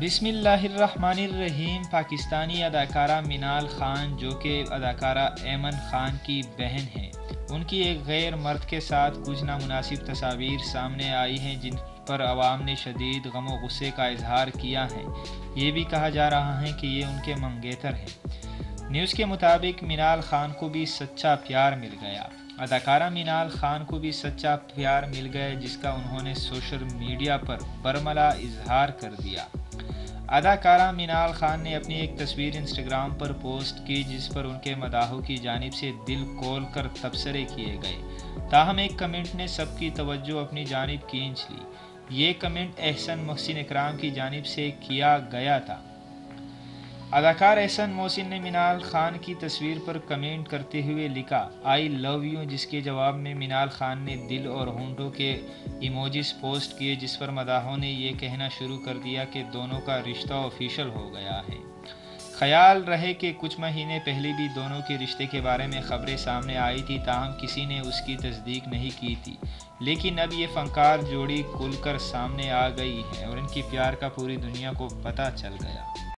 बिस्मिल्लाहिर्रहमानिर्रहीम। पाकिस्तानी अदाकारा मिनाल खान, जो कि अदाकारा ऐमन खान की बहन हैं, उनकी एक गैर मर्द के साथ कुछ नामुनासिब तस्वीर सामने आई हैं जिन पर अवाम ने शदीद गम व गुस्से का इजहार किया है। ये भी कहा जा रहा है कि ये उनके मंगेतर हैं। न्यूज़ के मुताबिक मिनाल खान को भी सच्चा प्यार मिल गया। अदाकारा मिनाल खान को भी सच्चा प्यार मिल गया, जिसका उन्होंने सोशल मीडिया पर बरमला इजहार कर दिया। अदाकारा मिनाल खान ने अपनी एक तस्वीर इंस्टाग्राम पर पोस्ट की, जिस पर उनके मदाहों की जानिब से दिल खोल कर तबसरे किए गए। ताहम एक कमेंट ने सबकी तवज्जो अपनी जानिब खींच ली। ये कमेंट एक्टर मोहसिन इकराम की जानिब से किया गया था। अदाकार एक्टर मोहसिन ने मिनाल खान की तस्वीर पर कमेंट करते हुए लिखा, आई लव यू, जिसके जवाब में मिनाल खान ने दिल और होंठों के इमोजीज पोस्ट किए, जिस पर मदाहों ने ये कहना शुरू कर दिया कि दोनों का रिश्ता ऑफिशियल हो गया है। ख्याल रहे कि कुछ महीने पहले भी दोनों के रिश्ते के बारे में खबरें सामने आई थी, ताहम किसी ने उसकी तस्दीक नहीं की थी। लेकिन अब ये फनकार जोड़ी खुलकर सामने आ गई है और इनकी प्यार का पूरी दुनिया को पता चल गया।